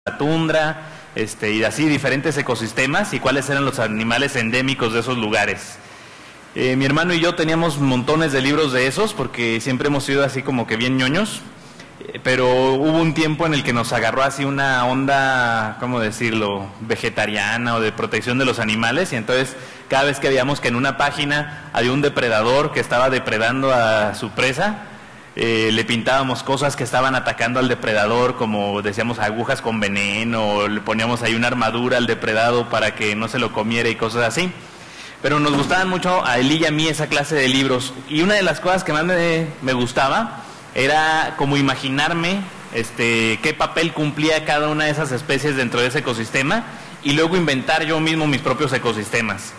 la tundra, y así diferentes ecosistemas y cuáles eran los animales endémicos de esos lugares. Mi hermano y yo teníamos montones de libros de esos porque siempre hemos sido así como que bien ñoños, pero hubo un tiempo en el que nos agarró así una onda, ¿cómo decirlo?, vegetariana o de protección de los animales, y entonces cada vez que veíamos que en una página había un depredador que estaba depredando a su presa, le pintábamos cosas que estaban atacando al depredador, como decíamos agujas con veneno, o le poníamos ahí una armadura al depredado para que no se lo comiera y cosas así. Pero nos gustaban mucho a él y a mí esa clase de libros, y una de las cosas que más me gustaba era como imaginarme qué papel cumplía cada una de esas especies dentro de ese ecosistema y luego inventar yo mismo mis propios ecosistemas.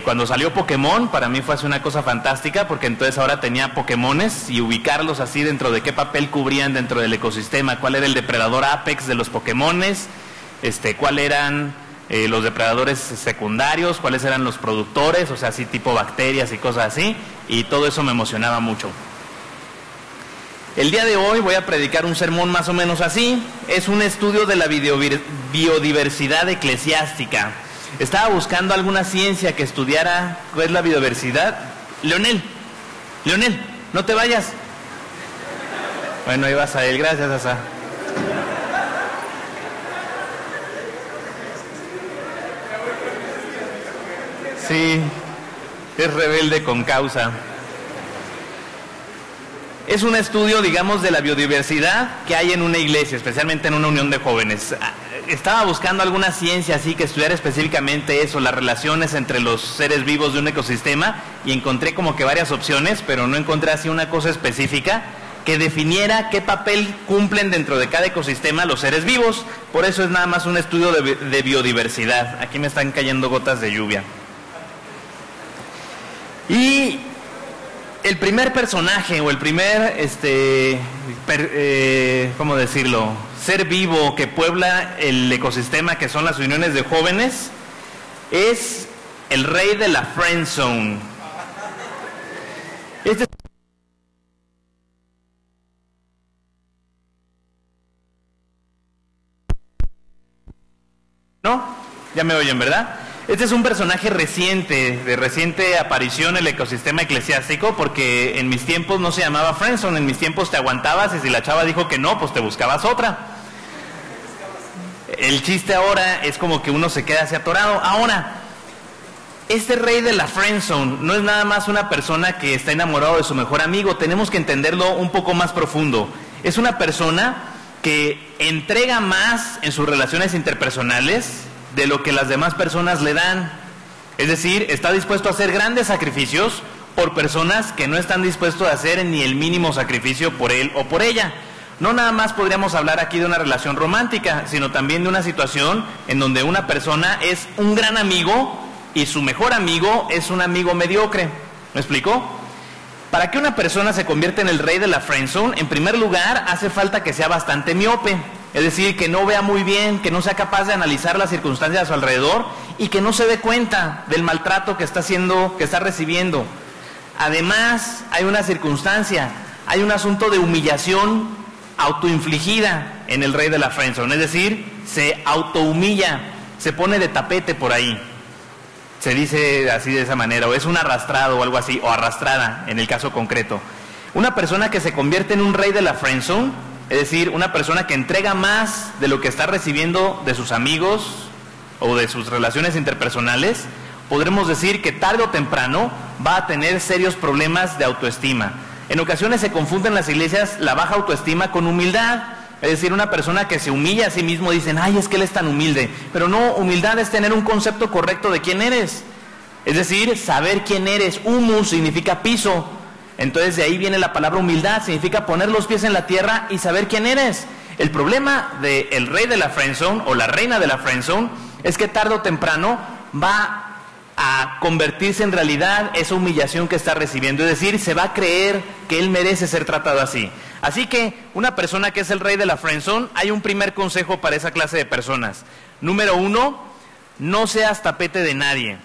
Cuando salió Pokémon, para mí fue así una cosa fantástica, porque entonces ahora tenía Pokémones y ubicarlos así dentro de qué papel cubrían dentro del ecosistema, cuál era el depredador apex de los Pokémones, cuáles eran los depredadores secundarios, cuáles eran los productores, o sea, así tipo bacterias y cosas así, y todo eso me emocionaba mucho. El día de hoy voy a predicar un sermón más o menos así. Es un estudio de la biodiversidad eclesiástica. Estaba buscando alguna ciencia que estudiara qué es la biodiversidad. Leonel, no te vayas. Bueno, ahí vas a él, gracias, Asa. Sí, es rebelde con causa. Es un estudio, digamos, de la biodiversidad que hay en una iglesia, especialmente en una unión de jóvenes. Estaba buscando alguna ciencia así que estudiara específicamente eso, las relaciones entre los seres vivos de un ecosistema, y encontré como que varias opciones, pero no encontré así una cosa específica que definiera qué papel cumplen dentro de cada ecosistema los seres vivos. Por eso es nada más un estudio de biodiversidad. Aquí me están cayendo gotas de lluvia. Y el primer personaje o el primer, ¿cómo decirlo?, ser vivo que puebla el ecosistema, que son las uniones de jóvenes, es el rey de la friend zone. ¿No? Ya me oyen, ¿verdad? Este es un personaje reciente, de reciente aparición en el ecosistema eclesiástico, porque en mis tiempos no se llamaba friendzone, en mis tiempos te aguantabas y si la chava dijo que no, pues te buscabas otra. El chiste ahora es como que uno se queda así atorado. Ahora, este rey de la friendzone no es nada más una persona que está enamorado de su mejor amigo, tenemos que entenderlo un poco más profundo. Es una persona que entrega más en sus relaciones interpersonales de lo que las demás personas le dan. Es decir, está dispuesto a hacer grandes sacrificios por personas que no están dispuestos a hacer ni el mínimo sacrificio por él o por ella. No nada más podríamos hablar aquí de una relación romántica, sino también de una situación en donde una persona es un gran amigo y su mejor amigo es un amigo mediocre. ¿Me explico? Para que una persona se convierta en el rey de la friendzone, en primer lugar hace falta que sea bastante miope. Es decir, que no vea muy bien, que no sea capaz de analizar las circunstancias a su alrededor y que no se dé cuenta del maltrato que está recibiendo. Además, hay una circunstancia, hay un asunto de humillación autoinfligida en el rey de la friendzone. Es decir, se autohumilla, se pone de tapete por ahí. Se dice así de esa manera, o es un arrastrado o algo así, o arrastrada en el caso concreto. Una persona que se convierte en un rey de la friendzone, es decir, una persona que entrega más de lo que está recibiendo de sus amigos o de sus relaciones interpersonales, podremos decir que tarde o temprano va a tener serios problemas de autoestima. En ocasiones se confunde en las iglesias la baja autoestima con humildad. Es decir, una persona que se humilla a sí mismo, dicen, ay, es que él es tan humilde. Pero no, humildad es tener un concepto correcto de quién eres. Es decir, saber quién eres. Humus significa piso. Entonces de ahí viene la palabra humildad, significa poner los pies en la tierra y saber quién eres. El problema del rey de la friendzone o la reina de la friendzone es que tarde o temprano va a convertirse en realidad esa humillación que está recibiendo. Es decir, se va a creer que él merece ser tratado así. Así que una persona que es el rey de la friendzone, hay un primer consejo para esa clase de personas. Número 1, no seas tapete de nadie.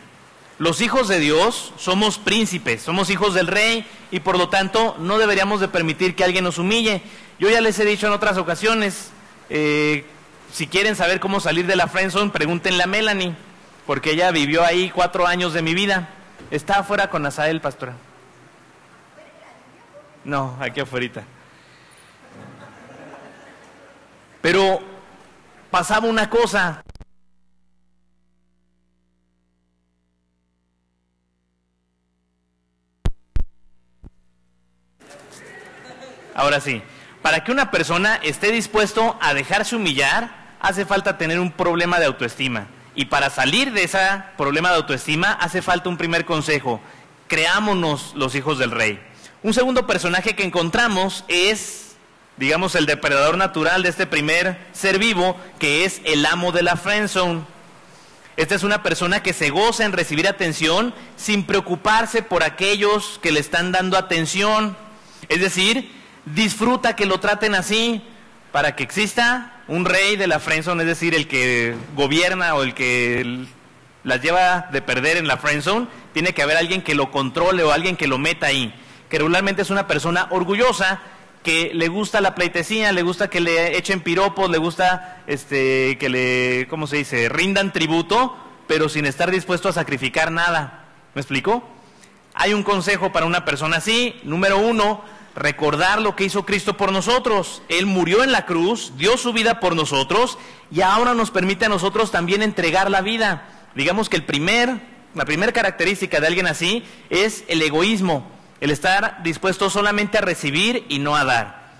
Los hijos de Dios somos príncipes, somos hijos del rey y por lo tanto no deberíamos de permitir que alguien nos humille. Yo ya les he dicho en otras ocasiones, si quieren saber cómo salir de la friendzone, pregúntenle a Melanie, porque ella vivió ahí 4 años de mi vida. Está afuera con Asael, pastora. No, aquí afuera. Pero pasaba una cosa. Ahora sí, para que una persona esté dispuesto a dejarse humillar, hace falta tener un problema de autoestima. Y para salir de ese problema de autoestima, hace falta un primer consejo: creámonos los hijos del rey. Un segundo personaje que encontramos es, digamos, el depredador natural de este primer ser vivo, que es el amo de la friendzone. Esta es una persona que se goza en recibir atención sin preocuparse por aquellos que le están dando atención. Es decir, disfruta que lo traten así. Para que exista un rey de la friendzone, es decir, el que gobierna o el que las lleva de perder en la friendzone, tiene que haber alguien que lo controle o alguien que lo meta ahí. Que regularmente es una persona orgullosa, que le gusta la pleitesía, le gusta que le echen piropos, le gusta que le, ¿cómo se dice?, rindan tributo, pero sin estar dispuesto a sacrificar nada. ¿Me explico? Hay un consejo para una persona así. Número 1, recordar lo que hizo Cristo por nosotros. Él murió en la cruz, dio su vida por nosotros, y ahora nos permite a nosotros también entregar la vida. Digamos que la primera característica de alguien así es el egoísmo, el estar dispuesto solamente a recibir y no a dar.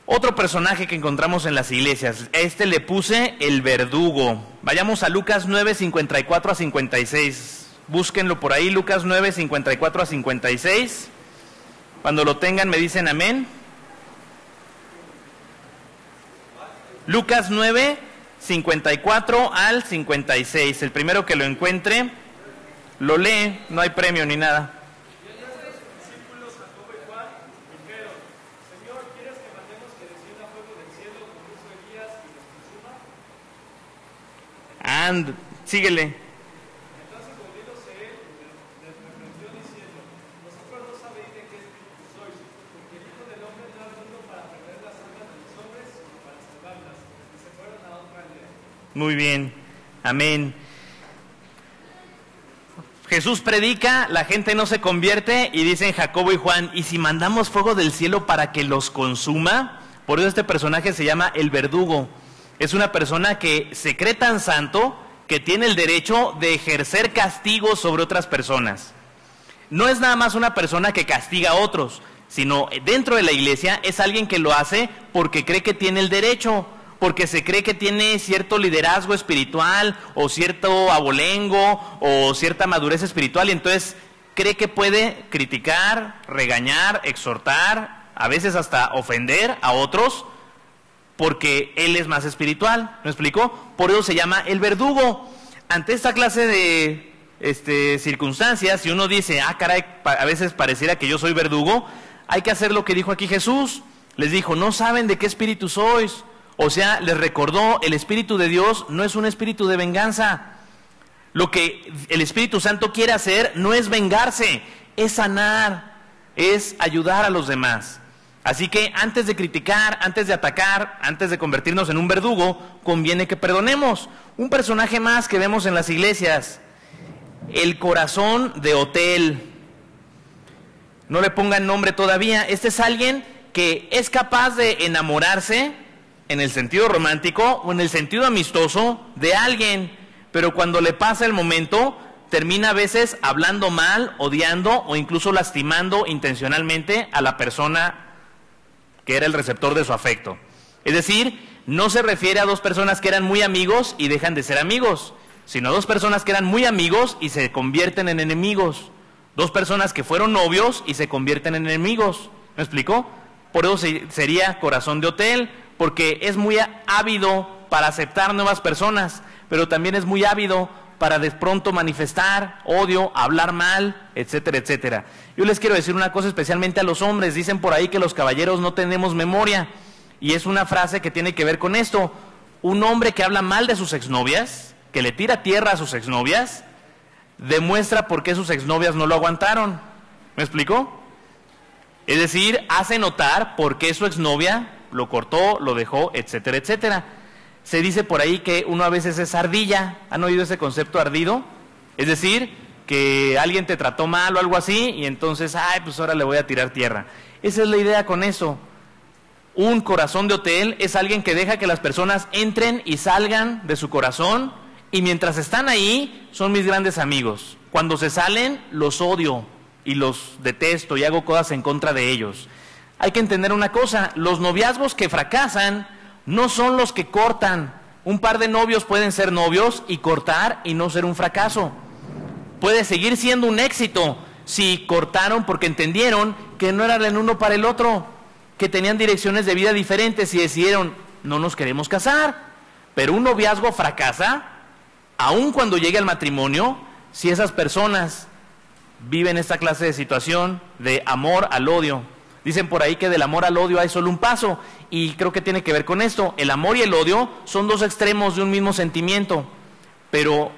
Otro personaje que encontramos en las iglesias, le puse el verdugo. Vayamos a Lucas 9, 54 a 56. Búsquenlo por ahí, Lucas 9, 54 a 56. Cuando lo tengan me dicen amén. Lucas 9, 54 al 56. El primero que lo encuentre, lo lee, no hay premio ni nada. And, síguele. Muy bien, amén. Jesús predica, la gente no se convierte y dicen Jacobo y Juan, ¿y si mandamos fuego del cielo para que los consuma? Por eso este personaje se llama el verdugo. Es una persona que se cree tan santo que tiene el derecho de ejercer castigo sobre otras personas. No es nada más una persona que castiga a otros, sino dentro de la iglesia es alguien que lo hace porque cree que tiene el derecho, porque se cree que tiene cierto liderazgo espiritual o cierto abolengo o cierta madurez espiritual, y entonces cree que puede criticar, regañar, exhortar, a veces hasta ofender a otros porque él es más espiritual. ¿Me explico? Por eso se llama el verdugo. Ante esta clase de circunstancias, si uno dice, caray, a veces pareciera que yo soy verdugo, hay que hacer lo que dijo aquí Jesús. Les dijo, no saben de qué espíritu sois. O sea, les recordó, el Espíritu de Dios no es un espíritu de venganza. Lo que el Espíritu Santo quiere hacer no es vengarse, es sanar, es ayudar a los demás. Así que antes de criticar, antes de atacar, antes de convertirnos en un verdugo, conviene que perdonemos. Un personaje más que vemos en las iglesias, el corazón de hotel. No le pongan nombre todavía. Este es alguien que es capaz de enamorarse en el sentido romántico o en el sentido amistoso de alguien, pero cuando le pasa el momento, termina a veces hablando mal, odiando o incluso lastimando intencionalmente a la persona que era el receptor de su afecto. Es decir, no se refiere a dos personas que eran muy amigos y dejan de ser amigos, sino a dos personas que eran muy amigos y se convierten en enemigos. Dos personas que fueron novios y se convierten en enemigos. ¿Me explicó? Por eso sería corazón de hotel, porque es muy ávido para aceptar nuevas personas, pero también es muy ávido para de pronto manifestar odio, hablar mal, etcétera, etcétera. Yo les quiero decir una cosa especialmente a los hombres. Dicen por ahí que los caballeros no tenemos memoria, y es una frase que tiene que ver con esto. Un hombre que habla mal de sus exnovias, que le tira tierra a sus exnovias, demuestra por qué sus exnovias no lo aguantaron. ¿Me explicó? Es decir, hace notar por qué su exnovia lo cortó, lo dejó, etcétera, etcétera. Se dice por ahí que uno a veces es ardilla. ¿Han oído ese concepto ardido? Es decir, que alguien te trató mal o algo así y entonces, pues ahora le voy a tirar tierra. Esa es la idea con eso. Un corazón de hotel es alguien que deja que las personas entren y salgan de su corazón, y mientras están ahí son mis grandes amigos. Cuando se salen los odio y los detesto y hago cosas en contra de ellos. Hay que entender una cosa, los noviazgos que fracasan no son los que cortan. Un par de novios pueden ser novios y cortar y no ser un fracaso. Puede seguir siendo un éxito si cortaron porque entendieron que no eran el uno para el otro, que tenían direcciones de vida diferentes y decidieron, no nos queremos casar. Pero un noviazgo fracasa, aun cuando llegue al matrimonio, si esas personas viven esta clase de situación de amor al odio. Dicen por ahí que del amor al odio hay solo un paso, y creo que tiene que ver con esto. El amor y el odio son dos extremos de un mismo sentimiento, pero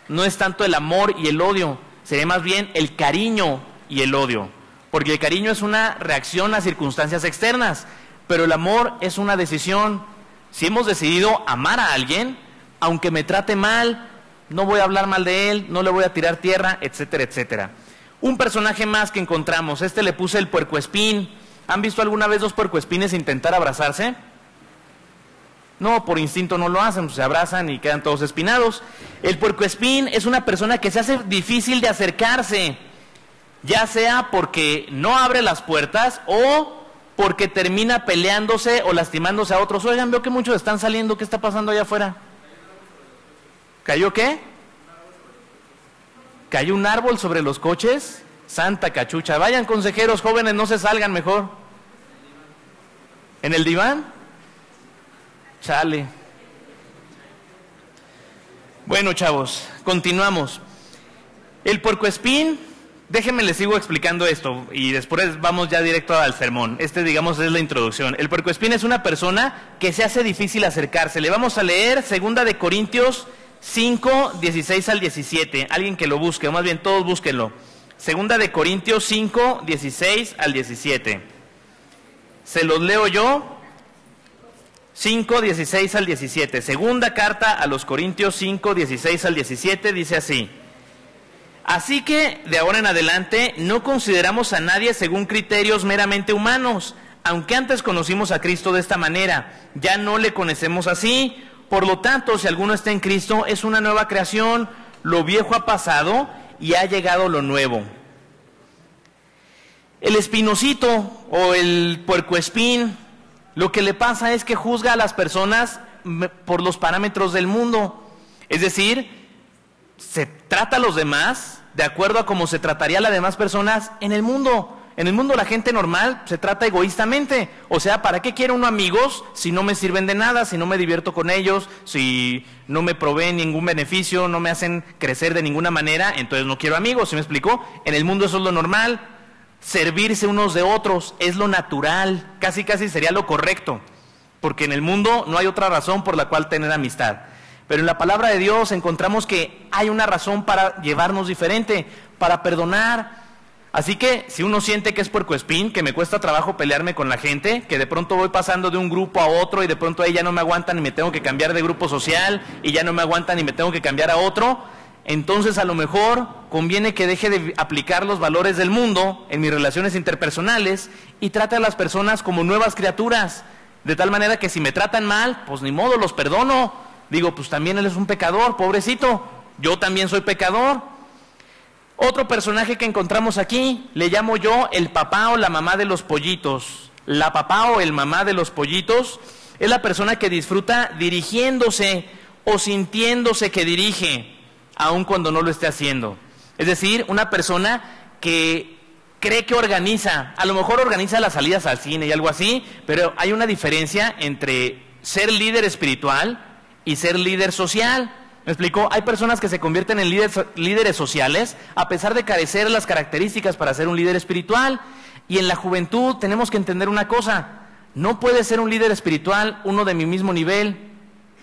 no es tanto el amor y el odio, sería más bien el cariño y el odio, porque el cariño es una reacción a circunstancias externas, pero el amor es una decisión. Si hemos decidido amar a alguien, aunque me trate mal, no voy a hablar mal de él, no le voy a tirar tierra, etcétera, etcétera. Un personaje más que encontramos, le puse el puercoespín. ¿Han visto alguna vez dos puercoespines intentar abrazarse? No, por instinto no lo hacen, se abrazan y quedan todos espinados. El puercoespín es una persona que se hace difícil de acercarse, ya sea porque no abre las puertas o porque termina peleándose o lastimándose a otros. Oigan, veo que muchos están saliendo, ¿qué está pasando allá afuera? ¿Cayó qué? ¿Cayó un árbol sobre los coches? Santa cachucha. Vayan, consejeros jóvenes, no se salgan mejor. ¿En el diván? Chale. Bueno, chavos, continuamos. El puercoespín, déjenme les sigo explicando esto y después vamos ya directo al sermón. Digamos, es la introducción. El puercoespín es una persona que se hace difícil acercarse. Le vamos a leer 2 de Corintios 5, 16 al 17. Alguien que lo busque, o más bien todos búsquenlo. 2 de Corintios 5, 16 al 17. Se los leo yo. 5, 16 al 17. Segunda carta a los Corintios 5, 16 al 17 dice así: así que de ahora en adelante no consideramos a nadie según criterios meramente humanos, aunque antes conocimos a Cristo de esta manera, ya no le conocemos así. Por lo tanto, si alguno está en Cristo, es una nueva creación, lo viejo ha pasado y ha llegado lo nuevo. El espinosito o el puercoespín, lo que le pasa es que juzga a las personas por los parámetros del mundo. Es decir, se trata a los demás de acuerdo a cómo se trataría a las demás personas en el mundo. En el mundo la gente normal se trata egoístamente. O sea, ¿para qué quiere uno amigos si no me sirven de nada, si no me divierto con ellos, si no me proveen ningún beneficio, no me hacen crecer de ninguna manera? Entonces no quiero amigos, ¿sí me explicó? En el mundo eso es lo normal. Servirse unos de otros es lo natural, casi sería lo correcto, porque en el mundo no hay otra razón por la cual tener amistad. Pero en la palabra de Dios encontramos que hay una razón para llevarnos diferente, para perdonar. Así que si uno siente que es puercoespín, que me cuesta trabajo pelearme con la gente, que de pronto voy pasando de un grupo a otro y de pronto ahí ya no me aguantan y me tengo que cambiar de grupo social y ya no me aguantan y me tengo que cambiar a otro, entonces a lo mejor conviene que deje de aplicar los valores del mundo en mis relaciones interpersonales y trate a las personas como nuevas criaturas, de tal manera que si me tratan mal, pues ni modo, los perdono. Digo, pues también él es un pecador, pobrecito, yo también soy pecador. Otro personaje que encontramos aquí, le llamo yo el papá o la mamá de los pollitos. La papá o el mamá de los pollitos es la persona que disfruta dirigiéndose o sintiéndose que dirige, aun cuando no lo esté haciendo. Es decir, una persona que cree que organiza, a lo mejor organiza las salidas al cine y algo así, pero hay una diferencia entre ser líder espiritual y ser líder social. ¿Me explicó? Hay personas que se convierten en líderes sociales a pesar de carecer de las características para ser un líder espiritual. Y en la juventud tenemos que entender una cosa: no puede ser un líder espiritual uno de mi mismo nivel.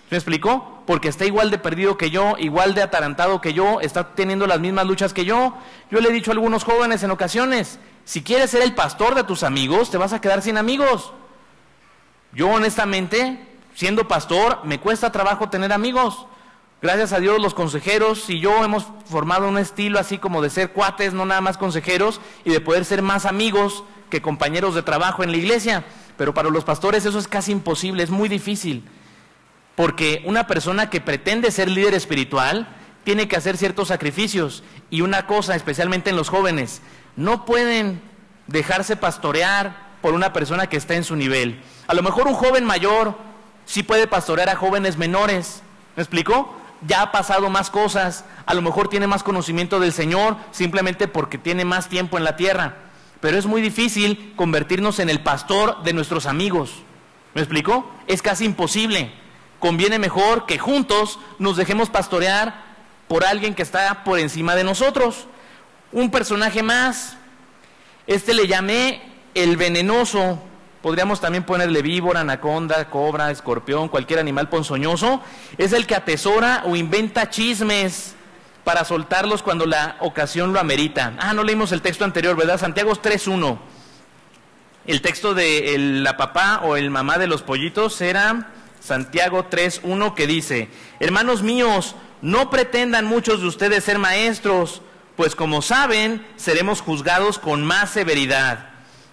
¿Me explicó? Porque está igual de perdido que yo, igual de atarantado que yo, está teniendo las mismas luchas que yo. Yo le he dicho a algunos jóvenes en ocasiones: si quieres ser el pastor de tus amigos, te vas a quedar sin amigos. Yo honestamente siendo pastor, me cuesta trabajo tener amigos. Gracias a Dios los consejeros y yo hemos formado un estilo así como de ser cuates, no nada más consejeros, y de poder ser más amigos que compañeros de trabajo en la iglesia. Pero para los pastores eso es casi imposible, es muy difícil. Porque una persona que pretende ser líder espiritual tiene que hacer ciertos sacrificios. Y una cosa, especialmente en los jóvenes, no pueden dejarse pastorear por una persona que está en su nivel. A lo mejor un joven mayor sí puede pastorear a jóvenes menores. ¿Me explicó? Ya ha pasado más cosas, a lo mejor tiene más conocimiento del Señor, simplemente porque tiene más tiempo en la tierra. Pero es muy difícil convertirnos en el pastor de nuestros amigos. ¿Me explicó? Es casi imposible. Conviene mejor que juntos nos dejemos pastorear por alguien que está por encima de nosotros. Un personaje más, le llamé el venenoso. Podríamos también ponerle víbora, anaconda, cobra, escorpión, cualquier animal ponzoñoso. Es el que atesora o inventa chismes para soltarlos cuando la ocasión lo amerita. No leímos el texto anterior, ¿verdad? Santiago 3:1. El texto de la papá o el mamá de los pollitos era Santiago 3:1, que dice: hermanos míos, no pretendan muchos de ustedes ser maestros, pues como saben, seremos juzgados con más severidad.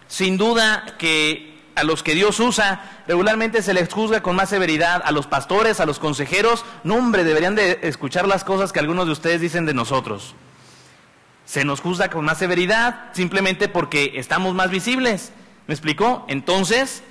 Sin duda que a los que Dios usa, regularmente se les juzga con más severidad. A los pastores, a los consejeros, no hombre, deberían de escuchar las cosas que algunos de ustedes dicen de nosotros. Se nos juzga con más severidad, simplemente porque estamos más visibles. ¿Me explicó? Entonces,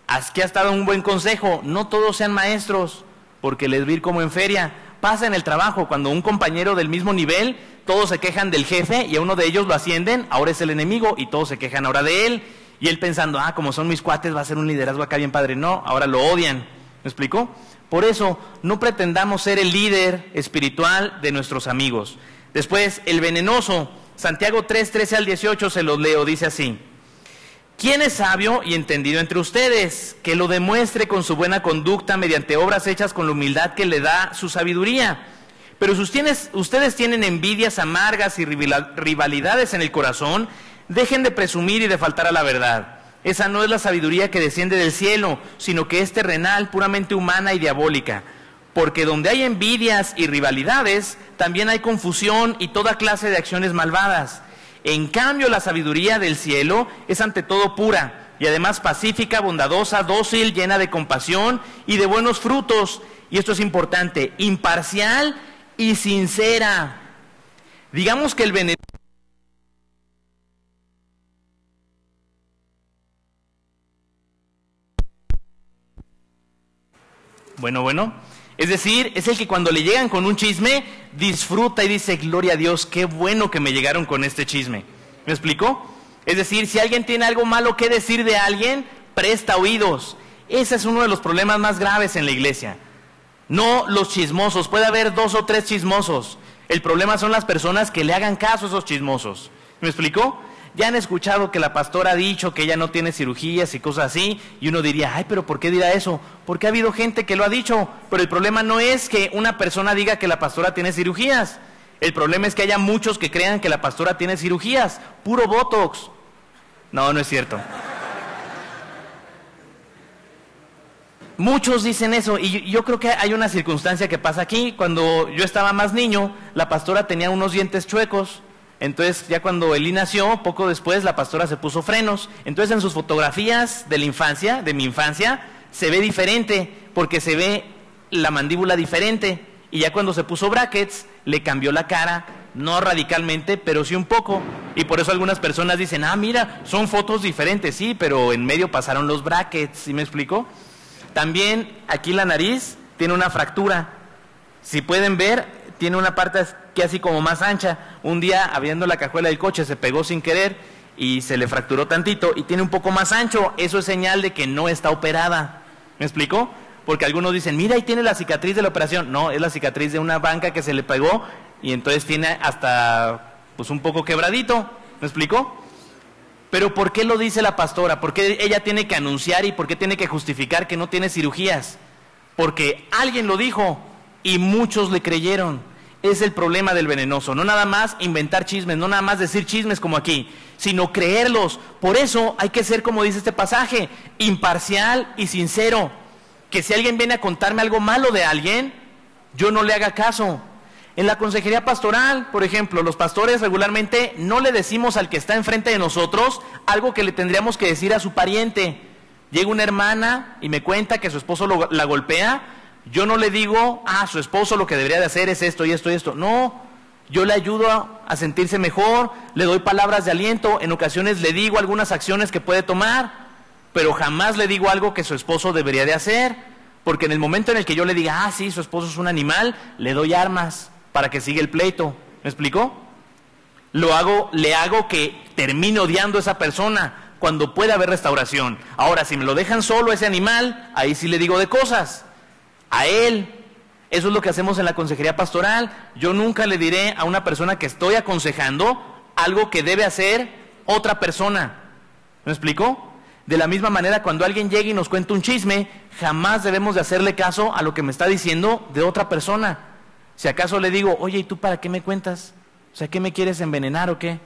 aquí ha estado un buen consejo: no todos sean maestros, porque les va a ir como en feria. Pasa en el trabajo, cuando un compañero del mismo nivel, todos se quejan del jefe y a uno de ellos lo ascienden, ahora es el enemigo y todos se quejan ahora de él. Y él pensando, como son mis cuates, va a ser un liderazgo acá bien padre. No, ahora lo odian. ¿Me explicó? Por eso, no pretendamos ser el líder espiritual de nuestros amigos. Después, el venenoso, Santiago 3:13 al 18, se los leo, dice así: ¿quién es sabio y entendido entre ustedes? Que lo demuestre con su buena conducta mediante obras hechas con la humildad que le da su sabiduría. Pero si ustedes tienen envidias amargas y rivalidades en el corazón, dejen de presumir y de faltar a la verdad. Esa no es la sabiduría que desciende del cielo, sino que es terrenal, puramente humana y diabólica. Porque donde hay envidias y rivalidades, también hay confusión y toda clase de acciones malvadas. En cambio, la sabiduría del cielo es ante todo pura, y además pacífica, bondadosa, dócil, llena de compasión y de buenos frutos. Y esto es importante: imparcial y sincera. Digamos que el veneno... Bueno. Es decir, es el que cuando le llegan con un chisme, disfruta y dice: gloria a Dios, qué bueno que me llegaron con este chisme. ¿Me explicó? Es decir, si alguien tiene algo malo que decir de alguien, presta oídos. Ese es uno de los problemas más graves en la iglesia. No los chismosos, puede haber 2 o 3 chismosos. El problema son las personas que le hagan caso a esos chismosos. ¿Me explicó? Ya han escuchado que la pastora ha dicho que ella no tiene cirugías y cosas así, y uno diría: pero ¿por qué dirá eso? Porque ha habido gente que lo ha dicho. Pero el problema no es que una persona diga que la pastora tiene cirugías. El problema es que haya muchos que crean que la pastora tiene cirugías. Puro botox. No es cierto. Muchos dicen eso, y yo creo que hay una circunstancia que pasa aquí. Cuando yo estaba más niño, la pastora tenía unos dientes chuecos. Entonces, ya cuando Eli nació, poco después, la pastora se puso frenos. Entonces, en sus fotografías de mi infancia, se ve diferente, porque se ve la mandíbula diferente. Y ya cuando se puso brackets, le cambió la cara, no radicalmente, pero sí un poco. Y por eso algunas personas dicen: mira, son fotos diferentes. Sí, pero en medio pasaron los brackets. ¿Sí me explico? También aquí la nariz tiene una fractura. Si pueden ver, tiene una parte que así como más ancha. Un día, abriendo la cajuela del coche, se pegó sin querer y se le fracturó tantito y tiene un poco más ancho. Eso es señal de que no está operada. ¿Me explicó? Porque algunos dicen: mira, ahí tiene la cicatriz de la operación. No, es la cicatriz de una banca que se le pegó y entonces tiene hasta un poco quebradito. ¿Me explicó? Pero ¿por qué lo dice la pastora? ¿Por qué ella tiene que anunciar y por qué tiene que justificar que no tiene cirugías? Porque alguien lo dijo y muchos le creyeron. Es el problema del venenoso. No nada más inventar chismes, no nada más decir chismes como aquí, sino creerlos. Por eso hay que ser, como dice este pasaje, imparcial y sincero. que si alguien viene a contarme algo malo de alguien, yo no le haga caso. En la consejería pastoral, por ejemplo, los pastores regularmente no le decimos al que está enfrente de nosotros algo que le tendríamos que decir a su pariente. Llega una hermana y me cuenta que su esposo la golpea, yo no le digo, su esposo lo que debería de hacer es esto y esto y esto. No, yo le ayudo a sentirse mejor, le doy palabras de aliento, en ocasiones le digo algunas acciones que puede tomar, pero jamás le digo algo que su esposo debería de hacer, porque en el momento en el que yo le diga, sí, su esposo es un animal, le doy armas para que siga el pleito. ¿Me explicó? Le hago que termine odiando a esa persona cuando pueda haber restauración. Ahora, si me lo dejan solo ese animal, ahí sí le digo de cosas a él. Eso es lo que hacemos en la consejería pastoral. Yo nunca le diré a una persona que estoy aconsejando algo que debe hacer otra persona. ¿Me explicó? De la misma manera, cuando alguien llega y nos cuenta un chisme, jamás debemos de hacerle caso a lo que me está diciendo de otra persona. Si acaso le digo, oye, ¿y tú para qué me cuentas? O sea, ¿qué me quieres envenenar o qué?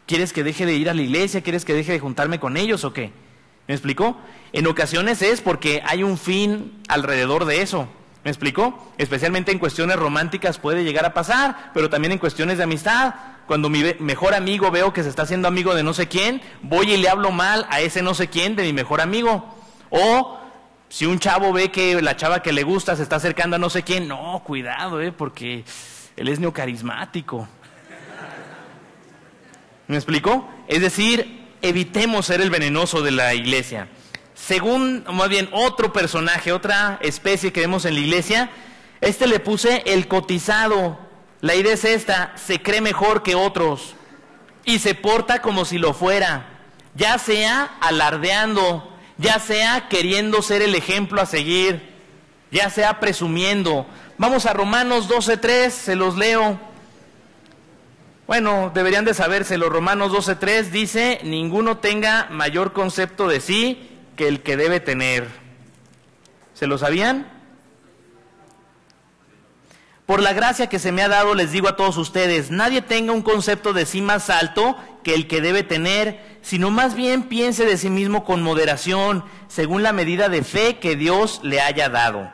¿Quieres que deje de ir a la iglesia? ¿Quieres que deje de juntarme con ellos o qué? ¿Me explicó? En ocasiones es porque hay un fin alrededor de eso. ¿Me explicó? Especialmente en cuestiones románticas puede llegar a pasar, pero también en cuestiones de amistad. Cuando mi mejor amigo veo que se está haciendo amigo de no sé quién, voy y le hablo mal a ese no sé quién de mi mejor amigo. O si un chavo ve que la chava que le gusta se está acercando a no sé quién, no, cuidado, porque él es neocarismático. ¿Me explicó? Es decir, evitemos ser el venenoso de la iglesia. Según, más bien, otro personaje, otra especie que vemos en la iglesia, le puse el cotizado. La idea es esta: se cree mejor que otros y se porta como si lo fuera, ya sea alardeando, ya sea queriendo ser el ejemplo a seguir, ya sea presumiendo. Vamos a Romanos 12:3, se los leo. Bueno, deberían de sabérselo. Romanos 12:3 dice, ninguno tenga mayor concepto de sí que el que debe tener. ¿Se lo sabían? Por la gracia que se me ha dado, les digo a todos ustedes, nadie tenga un concepto de sí más alto que el que debe tener, sino más bien piense de sí mismo con moderación, según la medida de fe que Dios le haya dado.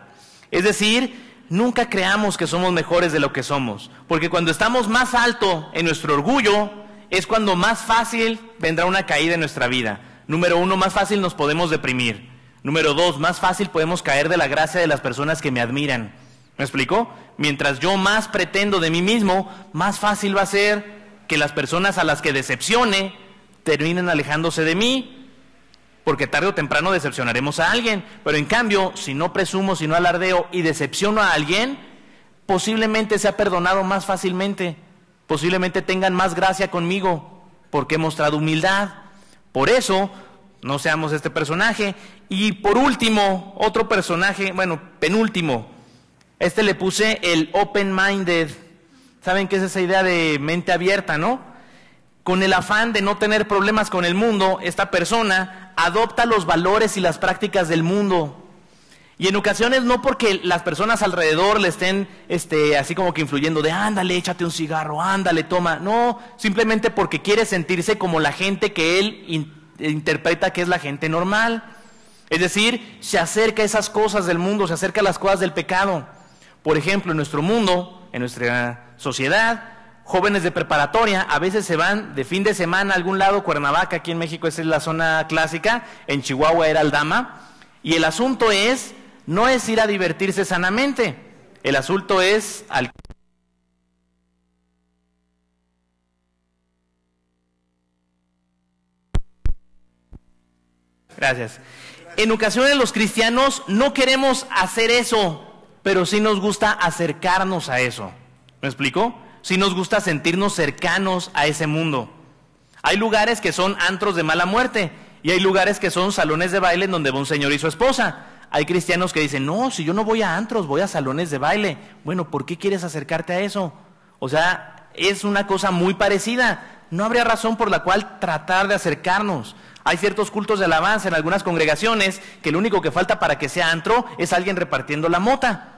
Es decir, nunca creamos que somos mejores de lo que somos, porque cuando estamos más alto en nuestro orgullo, es cuando más fácil vendrá una caída en nuestra vida. Número 1, más fácil nos podemos deprimir. Número 2, más fácil podemos caer de la gracia de las personas que me admiran. ¿Me explico? Mientras yo más pretendo de mí mismo, más fácil va a ser que las personas a las que decepcione terminen alejándose de mí, porque tarde o temprano decepcionaremos a alguien. Pero en cambio, si no presumo, si no alardeo y decepciono a alguien, posiblemente sea perdonado más fácilmente, posiblemente tengan más gracia conmigo, porque he mostrado humildad. Por eso, no seamos este personaje. Y por último, otro personaje, bueno, penúltimo, le puse el open-minded. ¿Saben qué es esa idea de mente abierta, no? Con el afán de no tener problemas con el mundo, esta persona adopta los valores y las prácticas del mundo. Y en ocasiones no porque las personas alrededor le estén así como que influyendo de ándale, échate un cigarro, ándale, toma. No, simplemente porque quiere sentirse como la gente que él interpreta que es la gente normal. Es decir, se acerca a esas cosas del mundo, se acerca a las cosas del pecado. Por ejemplo, en nuestro mundo, en nuestra sociedad, jóvenes de preparatoria a veces se van de fin de semana a algún lado. Cuernavaca, aquí en México, esa es la zona clásica, en Chihuahua era Aldama, y el asunto no es ir a divertirse sanamente, el asunto es Gracias. En ocasiones los cristianos no queremos hacer eso, pero sí nos gusta acercarnos a eso. ¿Me explico? Sí nos gusta sentirnos cercanos a ese mundo. Hay lugares que son antros de mala muerte y hay lugares que son salones de baile en donde va un señor y su esposa. Hay cristianos que dicen, no, si yo no voy a antros, voy a salones de baile. Bueno, ¿por qué quieres acercarte a eso? O sea, es una cosa muy parecida. No habría razón por la cual tratar de acercarnos. Hay ciertos cultos de alabanza en algunas congregaciones que lo único que falta para que sea antro es alguien repartiendo la mota.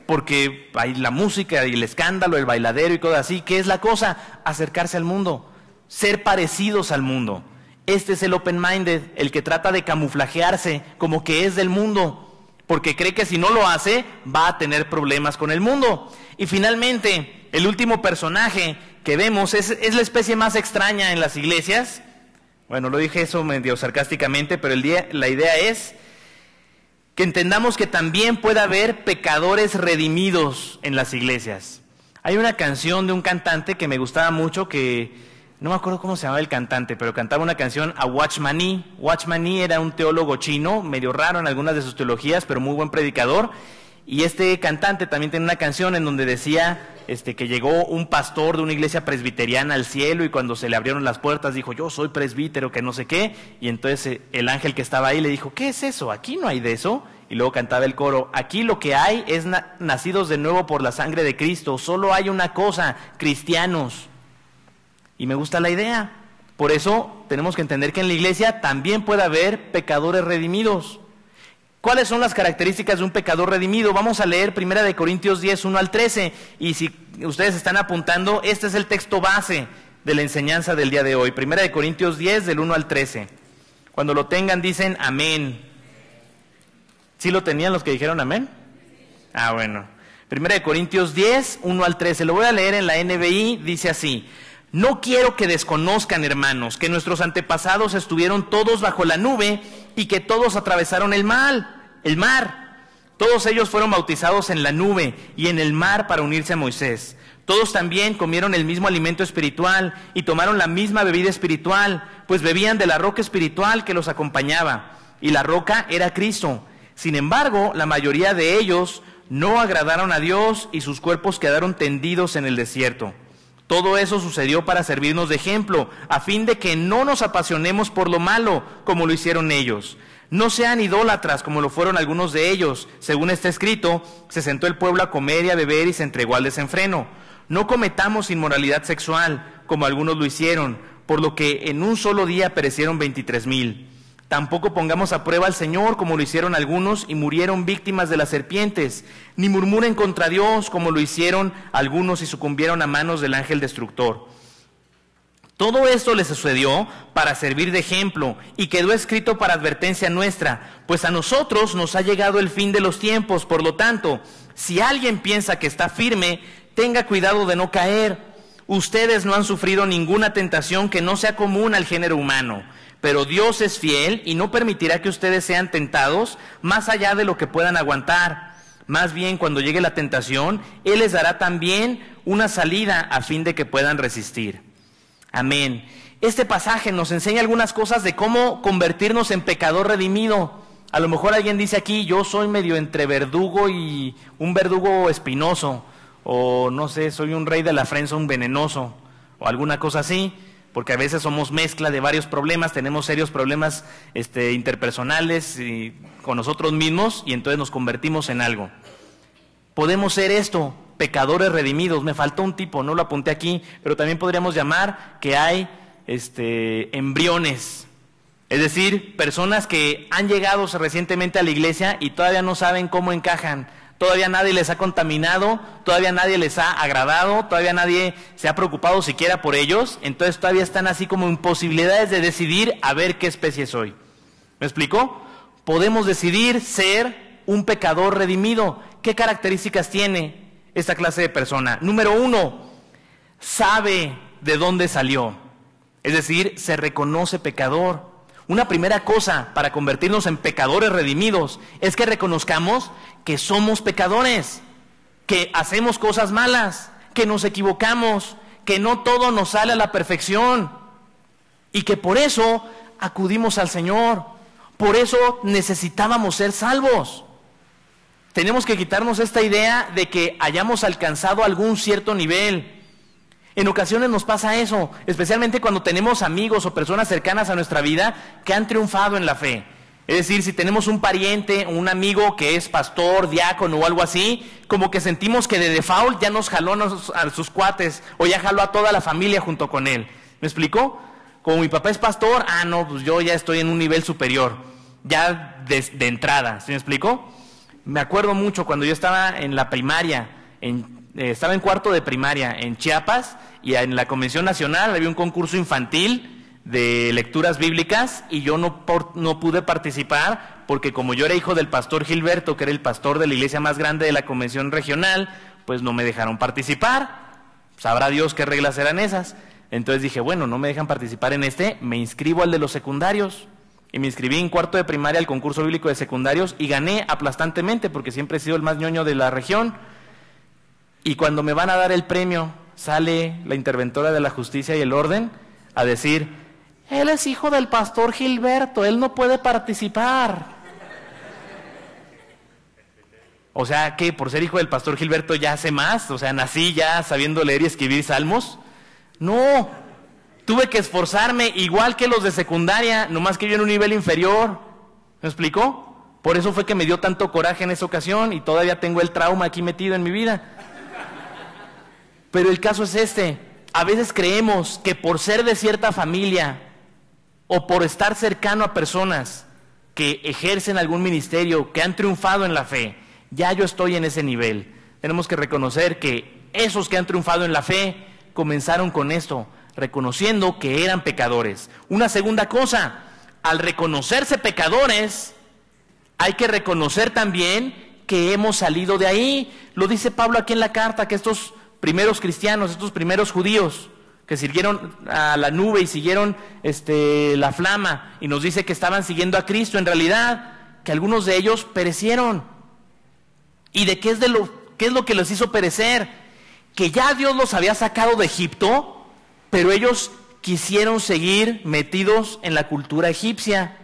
Porque hay la música y el escándalo, el bailadero y cosas así. ¿Qué es la cosa? Acercarse al mundo, ser parecidos al mundo. Este es el open-minded, el que trata de camuflajearse como que es del mundo. porque cree que si no lo hace va a tener problemas con el mundo. Y finalmente, el último personaje que vemos es la especie más extraña en las iglesias. Bueno, lo dije eso medio sarcásticamente, pero la idea es que entendamos que también puede haber pecadores redimidos en las iglesias. Hay una canción de un cantante que me gustaba mucho, que no me acuerdo cómo se llamaba el cantante, pero cantaba una canción a Watchman Nee. Watchman Nee era un teólogo chino, medio raro en algunas de sus teologías, pero muy buen predicador. Y este cantante también tiene una canción en donde decía que llegó un pastor de una iglesia presbiteriana al cielo, y cuando se le abrieron las puertas dijo: yo soy presbítero, que no sé qué. Y entonces el ángel que estaba ahí le dijo: ¿qué es eso? Aquí no hay de eso. Y luego cantaba el coro: aquí lo que hay es nacidos de nuevo por la sangre de Cristo. Solo hay una cosa: cristianos. Y me gusta la idea. Por eso tenemos que entender que en la iglesia también puede haber pecadores redimidos. ¿Cuáles son las características de un pecador redimido? Vamos a leer 1 Corintios 10, 1 al 13. Y si ustedes están apuntando, este es el texto base de la enseñanza del día de hoy. 1 Corintios 10, del 1 al 13. Cuando lo tengan, dicen amén. ¿Sí lo tenían los que dijeron amén? Ah, bueno. 1 Corintios 10, 1 al 13. Lo voy a leer en la NBI, dice así: no quiero que desconozcan, hermanos, que nuestros antepasados estuvieron todos bajo la nube y que todos atravesaron el mar. Todos ellos fueron bautizados en la nube y en el mar para unirse a Moisés. Todos también comieron el mismo alimento espiritual y tomaron la misma bebida espiritual, pues bebían de la roca espiritual que los acompañaba, y la roca era Cristo. Sin embargo, la mayoría de ellos no agradaron a Dios y sus cuerpos quedaron tendidos en el desierto. Todo eso sucedió para servirnos de ejemplo, a fin de que no nos apasionemos por lo malo, como lo hicieron ellos. No sean idólatras, como lo fueron algunos de ellos. Según está escrito, se sentó el pueblo a comer y a beber y se entregó al desenfreno. No cometamos inmoralidad sexual, como algunos lo hicieron, por lo que en un solo día perecieron 23,000. Tampoco pongamos a prueba al Señor, como lo hicieron algunos y murieron víctimas de las serpientes. Ni murmuren contra Dios, como lo hicieron algunos y sucumbieron a manos del ángel destructor. Todo esto les sucedió para servir de ejemplo y quedó escrito para advertencia nuestra, pues a nosotros nos ha llegado el fin de los tiempos. Por lo tanto, si alguien piensa que está firme, tenga cuidado de no caer. Ustedes no han sufrido ninguna tentación que no sea común al género humano. Pero Dios es fiel y no permitirá que ustedes sean tentados más allá de lo que puedan aguantar. Más bien, cuando llegue la tentación, Él les dará también una salida a fin de que puedan resistir. Amén. Este pasaje nos enseña algunas cosas de cómo convertirnos en pecador redimido. A lo mejor alguien dice aquí: yo soy medio entre verdugo y un verdugo espinoso. O no sé, soy un rey de la friendzone venenoso. O alguna cosa así. Porque a veces somos mezcla de varios problemas, tenemos serios problemas interpersonales y con nosotros mismos, y entonces nos convertimos en algo. Podemos ser esto, pecadores redimidos. Me faltó un tipo, no lo apunté aquí, pero también podríamos llamar que hay embriones. Es decir, personas que han llegado recientemente a la iglesia y todavía no saben cómo encajan. Todavía nadie les ha contaminado, todavía nadie les ha agradado, todavía nadie se ha preocupado siquiera por ellos. Entonces todavía están así como en posibilidades de decidir a ver qué especie soy. ¿Me explico? Podemos decidir ser un pecador redimido. ¿Qué características tiene esta clase de persona? Número 1, sabe de dónde salió. Es decir, se reconoce pecador. Una primera cosa para convertirnos en pecadores redimidos es que reconozcamos que somos pecadores, que hacemos cosas malas, que nos equivocamos, que no todo nos sale a la perfección y que por eso acudimos al Señor. Por eso necesitábamos ser salvos. Tenemos que quitarnos esta idea de que hayamos alcanzado algún cierto nivel. En ocasiones nos pasa eso, especialmente cuando tenemos amigos o personas cercanas a nuestra vida que han triunfado en la fe. Es decir, si tenemos un pariente, un amigo que es pastor, diácono o algo así, como que sentimos que de default ya nos jaló a sus cuates o ya jaló a toda la familia junto con él. ¿Me explico? Como mi papá es pastor, no, pues yo ya estoy en un nivel superior, ya de entrada. ¿Sí me explico? Me acuerdo mucho cuando yo estaba en la primaria, estaba en cuarto de primaria en Chiapas, y en la Convención Nacional había un concurso infantil de lecturas bíblicas y yo no pude participar porque como yo era hijo del pastor Gilberto, que era el pastor de la iglesia más grande de la convención regional, pues no me dejaron participar. Sabrá Dios qué reglas eran esas. Entonces dije, bueno, no me dejan participar en me inscribo al de los secundarios. Y me inscribí en cuarto de primaria al concurso bíblico de secundarios y gané aplastantemente porque siempre he sido el más ñoño de la región. Y cuando me van a dar el premio, sale la interventora de la justicia y el orden a decir, él es hijo del pastor Gilberto, él no puede participar. O sea, que por ser hijo del pastor Gilberto ya hace más, o sea, nací ya sabiendo leer y escribir salmos. No, tuve que esforzarme igual que los de secundaria, nomás que yo en un nivel inferior. ¿Me explicó? Por eso fue que me dio tanto coraje en esa ocasión y todavía tengo el trauma aquí metido en mi vida. Pero el caso es a veces creemos que por ser de cierta familia o por estar cercano a personas que ejercen algún ministerio, que han triunfado en la fe, ya yo estoy en ese nivel. Tenemos que reconocer que esos que han triunfado en la fe comenzaron con esto, reconociendo que eran pecadores. Una segunda cosa, al reconocerse pecadores, hay que reconocer también que hemos salido de ahí. Lo dice Pablo aquí en la carta, que estos primeros cristianos, estos primeros judíos, que siguieron a la nube y siguieron la flama, y nos dice que estaban siguiendo a Cristo, en realidad, que algunos de ellos perecieron. ¿Y de qué es lo que les hizo perecer? Que ya Dios los había sacado de Egipto, pero ellos quisieron seguir metidos en la cultura egipcia,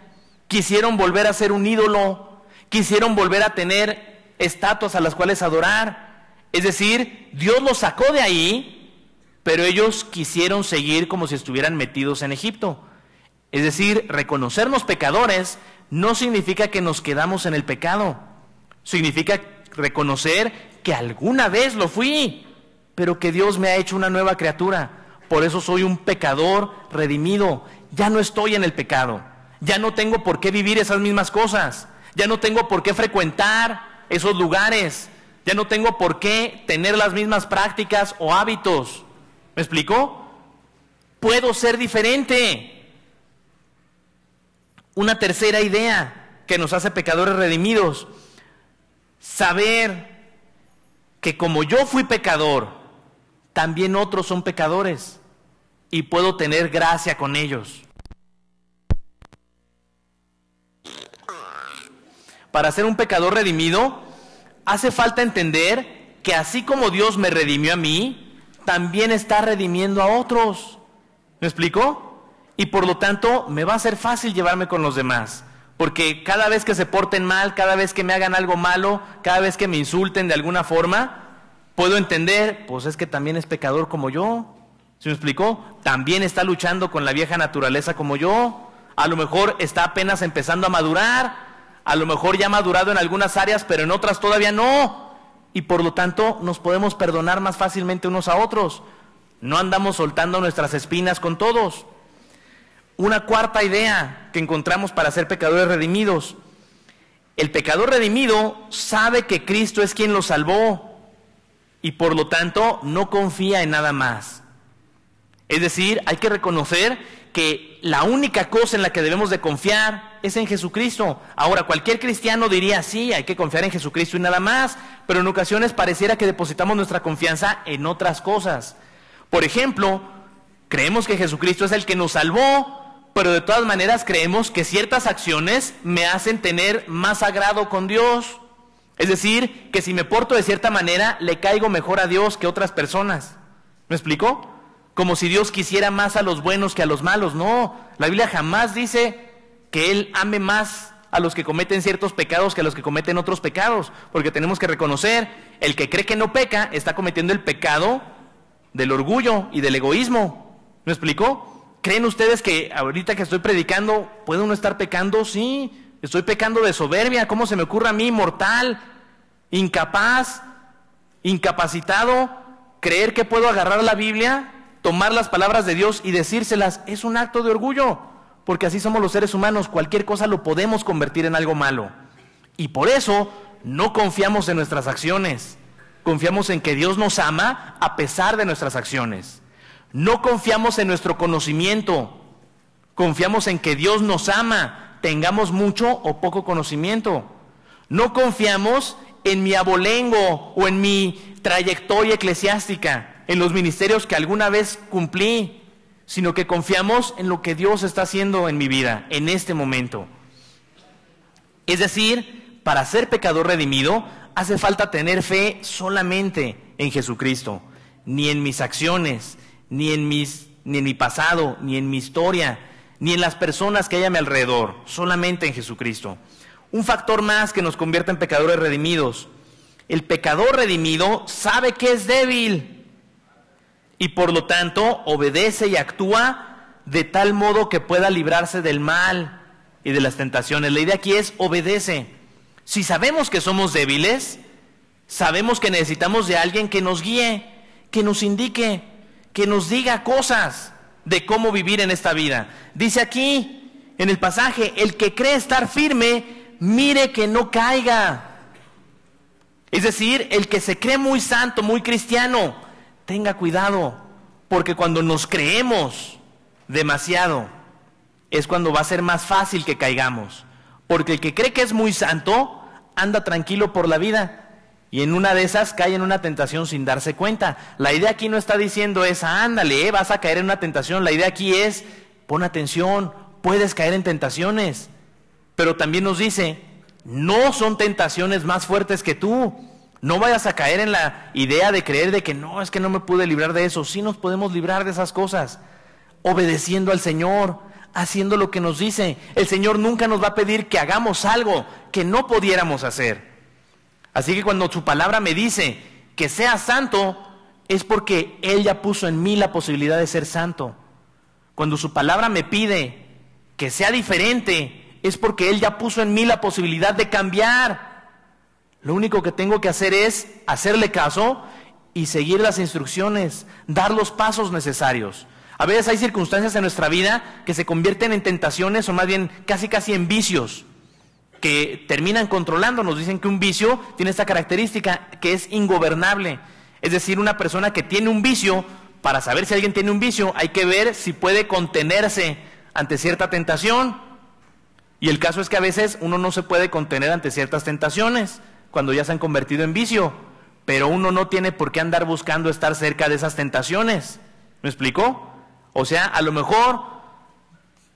quisieron volver a ser un ídolo, quisieron volver a tener estatuas a las cuales adorar. Es decir, Dios los sacó de ahí, pero ellos quisieron seguir como si estuvieran metidos en Egipto. Es decir, reconocernos pecadores no significa que nos quedamos en el pecado. Significa reconocer que alguna vez lo fui, pero que Dios me ha hecho una nueva criatura. Por eso soy un pecador redimido. Ya no estoy en el pecado. Ya no tengo por qué vivir esas mismas cosas. Ya no tengo por qué frecuentar esos lugares. Ya no tengo por qué tener las mismas prácticas o hábitos. ¿Me explicó? Puedo ser diferente. Una tercera idea que nos hace pecadores redimidos: saber que como yo fui pecador, también otros son pecadores y puedo tener gracia con ellos. Para ser un pecador redimido, hace falta entender que así como Dios me redimió a mí, también está redimiendo a otros. ¿Me explicó? Y por lo tanto, me va a ser fácil llevarme con los demás. Porque cada vez que se porten mal, cada vez que me hagan algo malo, cada vez que me insulten de alguna forma, puedo entender, pues es que también es pecador como yo. ¿Se me explicó? También está luchando con la vieja naturaleza como yo. A lo mejor está apenas empezando a madurar. A lo mejor ya ha madurado en algunas áreas, pero en otras todavía no. Y por lo tanto nos podemos perdonar más fácilmente unos a otros. No andamos soltando nuestras espinas con todos. Una cuarta idea que encontramos para ser pecadores redimidos: el pecador redimido sabe que Cristo es quien lo salvó y por lo tanto no confía en nada más. Es decir, hay que reconocer que la única cosa en la que debemos de confiar es en Jesucristo. Ahora, cualquier cristiano diría, sí, hay que confiar en Jesucristo y nada más, pero en ocasiones pareciera que depositamos nuestra confianza en otras cosas. Por ejemplo, creemos que Jesucristo es el que nos salvó, pero de todas maneras creemos que ciertas acciones me hacen tener más agrado con Dios. Es decir, que si me porto de cierta manera, le caigo mejor a Dios que a otras personas. ¿Me explico? Como si Dios quisiera más a los buenos que a los malos. No, la Biblia jamás dice que Él ame más a los que cometen ciertos pecados que a los que cometen otros pecados, porque tenemos que reconocer, el que cree que no peca, está cometiendo el pecado del orgullo y del egoísmo. ¿Me explicó? ¿Creen ustedes que ahorita que estoy predicando, puede uno estar pecando? Sí, estoy pecando de soberbia. ¿Cómo se me ocurre a mí, mortal, incapaz, incapacitado, creer que puedo agarrar la Biblia, tomar las palabras de Dios y decírselas? Es un acto de orgullo, porque así somos los seres humanos. Cualquier cosa lo podemos convertir en algo malo. Y por eso no confiamos en nuestras acciones. Confiamos en que Dios nos ama a pesar de nuestras acciones. No confiamos en nuestro conocimiento. Confiamos en que Dios nos ama, tengamos mucho o poco conocimiento. No confiamos en mi abolengo o en mi trayectoria eclesiástica, en los ministerios que alguna vez cumplí, sino que confiamos en lo que Dios está haciendo en mi vida, en este momento. Es decir, para ser pecador redimido, hace falta tener fe solamente en Jesucristo, ni en mis acciones, ni en mi pasado, ni en mi historia, ni en las personas que hay a mi alrededor, solamente en Jesucristo. Un factor más que nos convierte en pecadores redimidos: el pecador redimido sabe que es débil y por lo tanto obedece y actúa de tal modo que pueda librarse del mal y de las tentaciones. La idea aquí es obedece. Si sabemos que somos débiles, sabemos que necesitamos de alguien que nos guíe, que nos indique, que nos diga cosas de cómo vivir en esta vida. Dice aquí en el pasaje: el que cree estar firme, mire que no caiga. Es decir, el que se cree muy santo, muy cristiano, tenga cuidado, porque cuando nos creemos demasiado es cuando va a ser más fácil que caigamos. Porque el que cree que es muy santo anda tranquilo por la vida y en una de esas cae en una tentación sin darse cuenta. La idea aquí no está diciendo es, ándale, vas a caer en una tentación. La idea aquí es, pon atención, puedes caer en tentaciones. Pero también nos dice, no son tentaciones más fuertes que tú. No vayas a caer en la idea de creer de que no, es que no me pude librar de eso. Sí nos podemos librar de esas cosas, obedeciendo al Señor, haciendo lo que nos dice. El Señor nunca nos va a pedir que hagamos algo que no pudiéramos hacer. Así que cuando su palabra me dice que sea santo, es porque Él ya puso en mí la posibilidad de ser santo. Cuando su palabra me pide que sea diferente, es porque Él ya puso en mí la posibilidad de cambiar. Lo único que tengo que hacer es hacerle caso y seguir las instrucciones, dar los pasos necesarios. A veces hay circunstancias en nuestra vida que se convierten en tentaciones, o más bien casi en vicios, que terminan controlándonos. Dicen que un vicio tiene esta característica, que es ingobernable. Es decir, una persona que tiene un vicio, para saber si alguien tiene un vicio, hay que ver si puede contenerse ante cierta tentación. Y el caso es que a veces uno no se puede contener ante ciertas tentaciones, cuando ya se han convertido en vicio, pero uno no tiene por qué andar buscando estar cerca de esas tentaciones. ¿Me explicó? O sea, a lo mejor,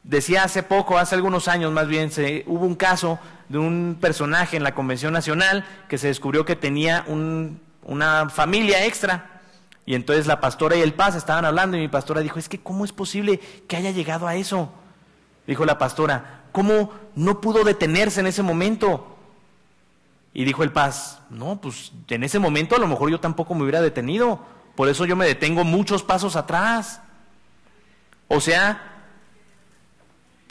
decía hace algunos años más bien, hubo un caso de un personaje en la Convención Nacional que se descubrió que tenía una familia extra, y entonces la pastora y el paz estaban hablando, y mi pastora dijo, es que ¿cómo es posible que haya llegado a eso? Dijo la pastora, ¿cómo no pudo detenerse en ese momento? Y dijo el paz, no, pues en ese momento a lo mejor yo tampoco me hubiera detenido, por eso yo me detengo muchos pasos atrás. O sea,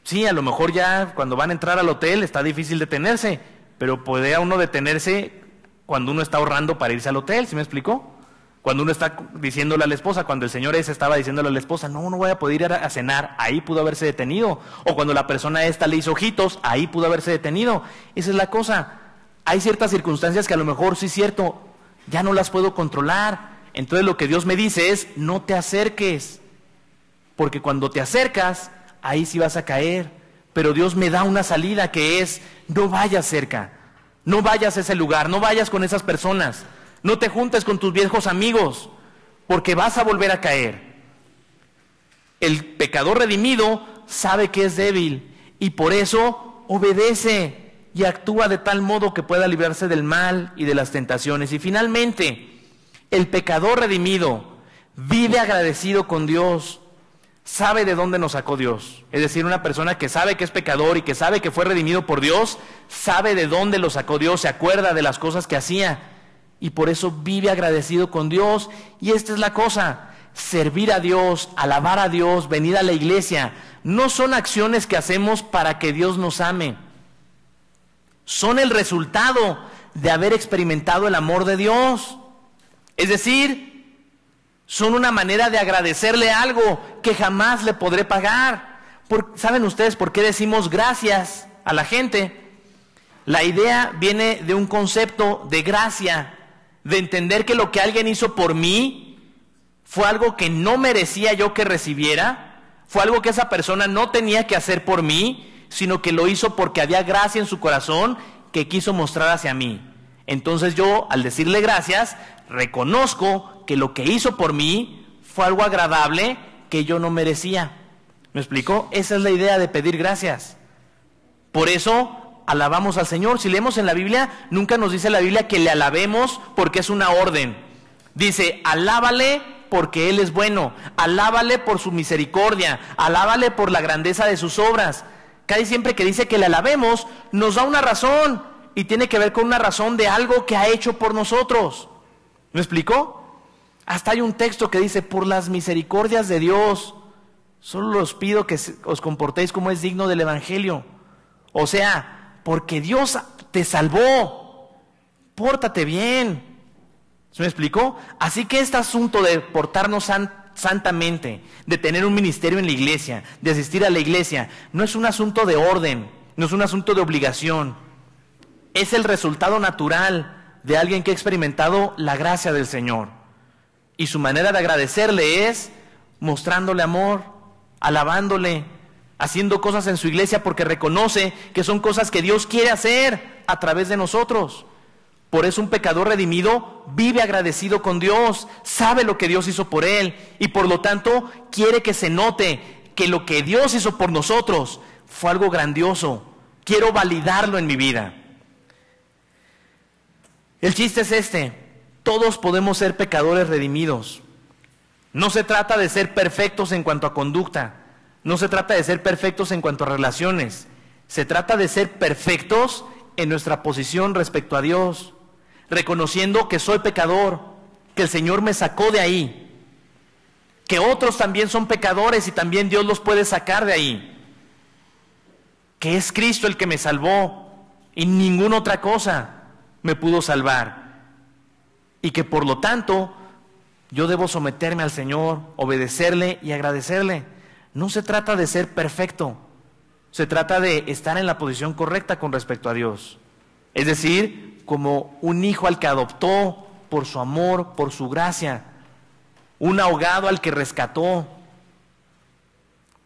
sí, a lo mejor ya cuando van a entrar al hotel está difícil detenerse, pero puede uno detenerse cuando uno está ahorrando para irse al hotel, ¿sí me explicó? Cuando uno está diciéndole a la esposa, cuando el señor ese estaba diciéndole a la esposa, no voy a poder ir a cenar, ahí pudo haberse detenido. O cuando la persona esta le hizo ojitos, ahí pudo haberse detenido. Esa es la cosa. Hay ciertas circunstancias que a lo mejor, sí es cierto, ya no las puedo controlar. Entonces lo que Dios me dice es, no te acerques, porque cuando te acercas, ahí sí vas a caer. Pero Dios me da una salida, que es, no vayas cerca, no vayas a ese lugar, no vayas con esas personas, no te juntes con tus viejos amigos, porque vas a volver a caer. El pecador redimido sabe que es débil y por eso obedece y actúa de tal modo que pueda librarse del mal y de las tentaciones. Y finalmente, el pecador redimido vive agradecido con Dios, sabe de dónde nos sacó Dios. Es decir, una persona que sabe que es pecador y que sabe que fue redimido por Dios, sabe de dónde lo sacó Dios, se acuerda de las cosas que hacía y por eso vive agradecido con Dios. Y esta es la cosa, servir a Dios, alabar a Dios, venir a la iglesia, no son acciones que hacemos para que Dios nos ame. Son el resultado de haber experimentado el amor de Dios. Es decir, son una manera de agradecerle algo que jamás le podré pagar. ¿Saben ustedes por qué decimos gracias a la gente? La idea viene de un concepto de gracia, de entender que lo que alguien hizo por mí fue algo que no merecía yo que recibiera, Fue algo que esa persona no tenía que hacer por mí, sino que lo hizo porque había gracia en su corazón que quiso mostrar hacia mí. Entonces yo, al decirle gracias, reconozco que lo que hizo por mí fue algo agradable que yo no merecía. ¿Me explicó? Esa es la idea de pedir gracias. Por eso alabamos al Señor. Si leemos en la Biblia, nunca nos dice la Biblia que le alabemos porque es una orden. Dice, alábale porque Él es bueno, alábale por su misericordia, alábale por la grandeza de sus obras. Casi siempre que dice que le alabemos, nos da una razón, y tiene que ver con una razón de algo que ha hecho por nosotros. ¿Me explicó? Hasta hay un texto que dice, por las misericordias de Dios, solo os pido que os comportéis como es digno del Evangelio. O sea, porque Dios te salvó, pórtate bien. ¿Se me explicó? Así que este asunto de portarnos santamente, de tener un ministerio en la iglesia, de asistir a la iglesia, no es un asunto de orden, no es un asunto de obligación. Es el resultado natural de alguien que ha experimentado la gracia del Señor. Y su manera de agradecerle es mostrándole amor, alabándole, haciendo cosas en su iglesia porque reconoce que son cosas que Dios quiere hacer a través de nosotros. Por eso un pecador redimido vive agradecido con Dios, sabe lo que Dios hizo por él y por lo tanto quiere que se note que lo que Dios hizo por nosotros fue algo grandioso. Quiero validarlo en mi vida. El chiste es este: todos podemos ser pecadores redimidos. No se trata de ser perfectos en cuanto a conducta, no se trata de ser perfectos en cuanto a relaciones, se trata de ser perfectos en nuestra posición respecto a Dios, reconociendo que soy pecador, que el Señor me sacó de ahí, que otros también son pecadores y también Dios los puede sacar de ahí, que es Cristo el que me salvó y ninguna otra cosa me pudo salvar, y que por lo tanto yo debo someterme al Señor, obedecerle y agradecerle. No se trata de ser perfecto, se trata de estar en la posición correcta con respecto a Dios, es decir, como un hijo al que adoptó por su amor, por su gracia, un ahogado al que rescató.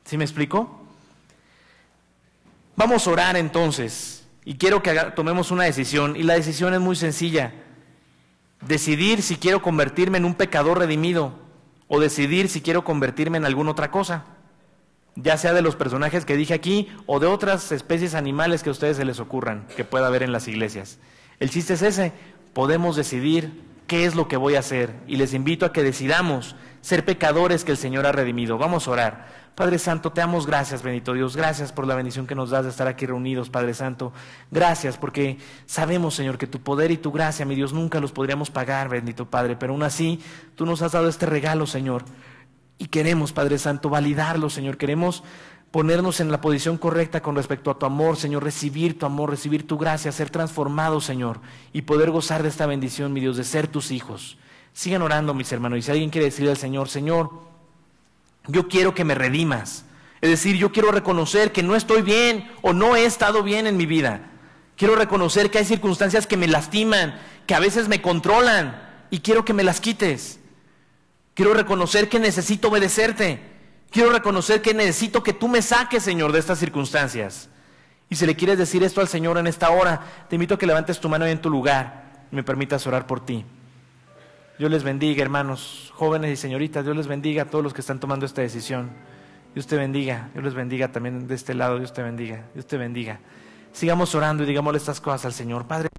¿Sí me explico? Vamos a orar entonces, y quiero que tomemos una decisión, y la decisión es muy sencilla: decidir si quiero convertirme en un pecador redimido, o decidir si quiero convertirme en alguna otra cosa, ya sea de los personajes que dije aquí, o de otras especies animales que a ustedes se les ocurran, que pueda haber en las iglesias. El chiste es ese: podemos decidir qué es lo que voy a hacer, y les invito a que decidamos ser pecadores que el Señor ha redimido. Vamos a orar. Padre Santo, te damos gracias, bendito Dios, gracias por la bendición que nos das de estar aquí reunidos, Padre Santo, gracias porque sabemos, Señor, que tu poder y tu gracia, mi Dios, nunca los podríamos pagar, bendito Padre, pero aún así, tú nos has dado este regalo, Señor, y queremos, Padre Santo, validarlo, Señor, queremos ponernos en la posición correcta con respecto a tu amor, Señor, recibir tu amor, recibir tu gracia, ser transformados, Señor, y poder gozar de esta bendición, mi Dios, de ser tus hijos. Sigan orando, mis hermanos, y si alguien quiere decirle al Señor: Señor, yo quiero que me redimas, es decir, yo quiero reconocer que no estoy bien o no he estado bien en mi vida, quiero reconocer que hay circunstancias que me lastiman, que a veces me controlan, y quiero que me las quites. Quiero reconocer que necesito obedecerte, quiero reconocer que necesito que tú me saques, Señor, de estas circunstancias. Y si le quieres decir esto al Señor en esta hora, te invito a que levantes tu mano ahí en tu lugar y me permitas orar por ti. Dios les bendiga, hermanos, jóvenes y señoritas. Dios les bendiga a todos los que están tomando esta decisión. Dios te bendiga, Dios les bendiga también de este lado. Dios te bendiga, Dios te bendiga. Sigamos orando y digámosle estas cosas al Señor. Padre,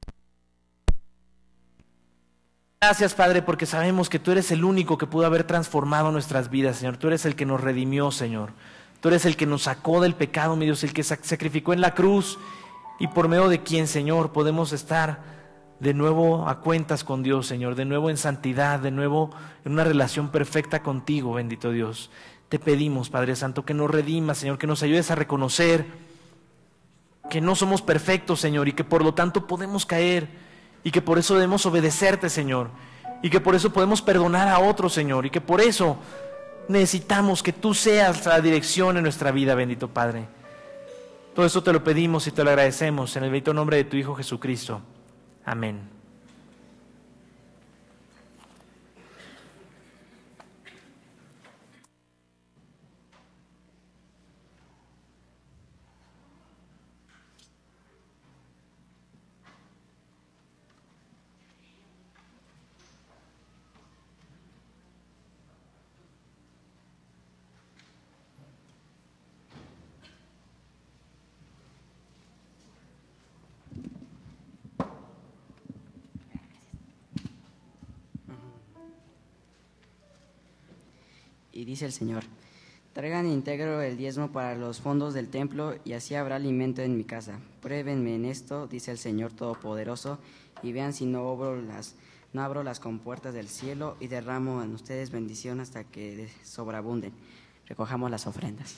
gracias, Padre, porque sabemos que tú eres el único que pudo haber transformado nuestras vidas, Señor. Tú eres el que nos redimió, Señor. Tú eres el que nos sacó del pecado, mi Dios, el que sacrificó en la cruz, y por medio de quien, Señor, podemos estar de nuevo a cuentas con Dios, Señor, de nuevo en santidad, de nuevo en una relación perfecta contigo, bendito Dios. Te pedimos, Padre Santo, que nos redimas, Señor, que nos ayudes a reconocer que no somos perfectos, Señor, y que por lo tanto podemos caer, y que por eso debemos obedecerte, Señor, y que por eso podemos perdonar a otros, Señor, y que por eso necesitamos que tú seas la dirección en nuestra vida, bendito Padre. Todo esto te lo pedimos y te lo agradecemos en el bendito nombre de tu Hijo Jesucristo. Amén. y dice el Señor: traigan íntegro el diezmo para los fondos del templo, y así habrá alimento en mi casa. Pruébenme en esto, dice el Señor Todopoderoso, y vean si no abro las compuertas del cielo y derramo en ustedes bendición hasta que sobreabunden. Recojamos las ofrendas.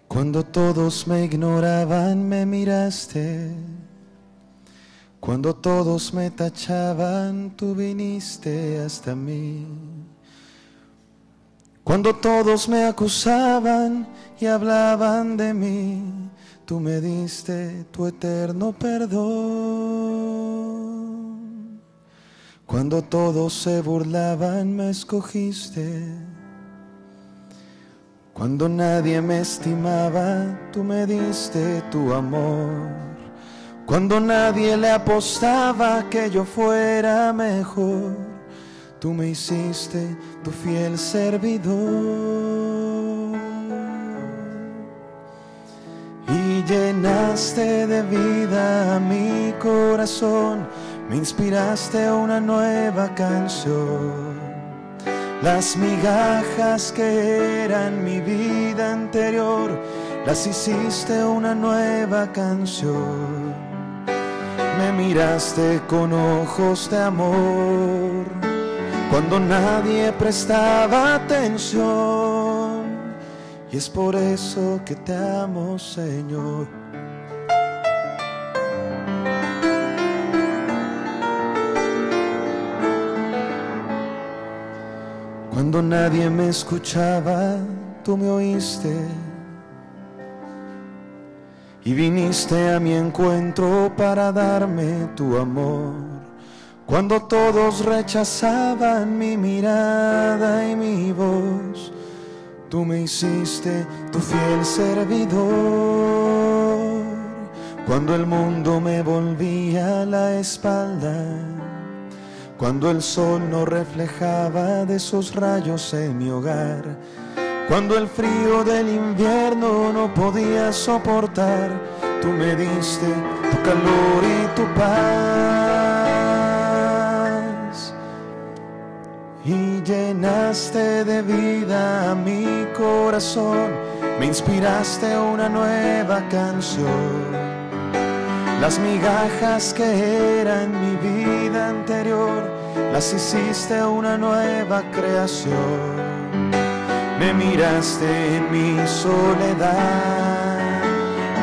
Cuando todos me ignoraban, me miraste. Cuando todos me tachaban, tú viniste hasta mí. Cuando todos me acusaban y hablaban de mí, tú me diste tu eterno perdón. Cuando todos se burlaban, me escogiste. Cuando nadie me estimaba, tú me diste tu amor. Cuando nadie le apostaba que yo fuera mejor, tú me hiciste tu fiel servidor. Y llenaste de vida a mi corazón, me inspiraste una nueva canción. Las migajas que eran mi vida anterior, las hiciste una nueva canción. Me miraste con ojos de amor, cuando nadie prestaba atención. Y es por eso que te amo, Señor. Cuando nadie me escuchaba, tú me oíste y viniste a mi encuentro para darme tu amor. Cuando todos rechazaban mi mirada y mi voz, tú me hiciste tu fiel servidor. Cuando el mundo me volvía la espalda, cuando el sol no reflejaba de sus rayos en mi hogar, cuando el frío del invierno no podía soportar, tú me diste tu calor y tu paz. Y llenaste de vida a mi corazón, me inspiraste una nueva canción. Las migajas que eran mi vida anterior, las hiciste una nueva creación. Me miraste en mi soledad,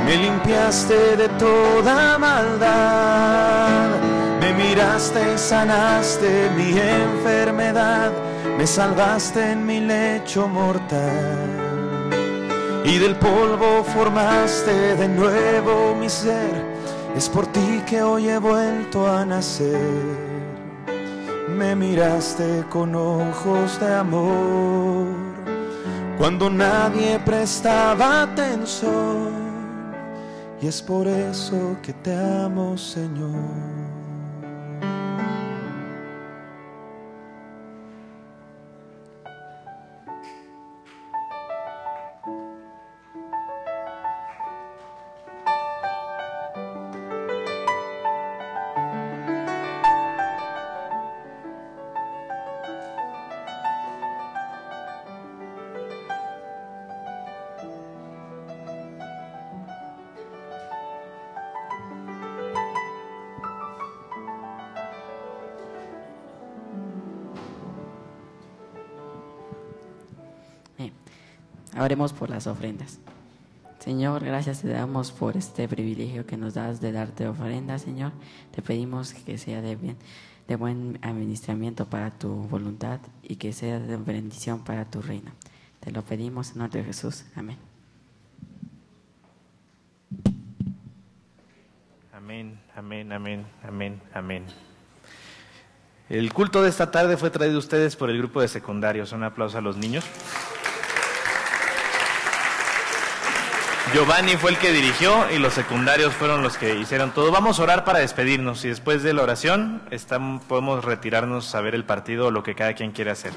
me limpiaste de toda maldad. Me miraste y sanaste mi enfermedad, me salvaste en mi lecho mortal. Y del polvo formaste de nuevo mi ser, es por ti que hoy he vuelto a nacer. Me miraste con ojos de amor, cuando nadie prestaba atención. Y es por eso que te amo, Señor. Oremos por las ofrendas. Señor, gracias te damos por este privilegio que nos das de darte ofrenda, Señor. Te pedimos que sea de buen administramiento para tu voluntad y que sea de bendición para tu reino. Te lo pedimos en nombre de Jesús. Amén. Amén, amén, amén, amén, amén. El culto de esta tarde fue traído a ustedes por el grupo de secundarios. Un aplauso a los niños. Giovanni fue el que dirigió y los secundarios fueron los que hicieron todo. Vamos a orar para despedirnos y después de la oración podemos retirarnos a ver el partido o lo que cada quien quiere hacer.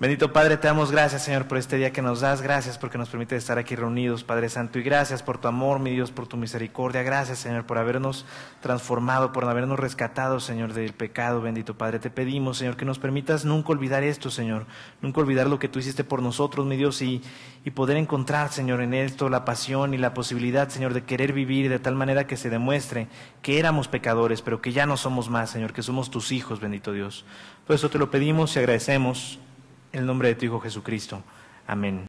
Bendito Padre, te damos gracias, Señor, por este día que nos das. Gracias porque nos permite estar aquí reunidos, Padre Santo. Y gracias por tu amor, mi Dios, por tu misericordia. Gracias, Señor, por habernos transformado, por habernos rescatado, Señor, del pecado. Bendito Padre, te pedimos, Señor, que nos permitas nunca olvidar esto, Señor. Nunca olvidar lo que tú hiciste por nosotros, mi Dios, y poder encontrar, Señor, en esto la pasión y la posibilidad, Señor, de querer vivir de tal manera que se demuestre que éramos pecadores, pero que ya no somos más, Señor, que somos tus hijos, bendito Dios. Por eso te lo pedimos y agradecemos. En el nombre de tu Hijo Jesucristo. Amén.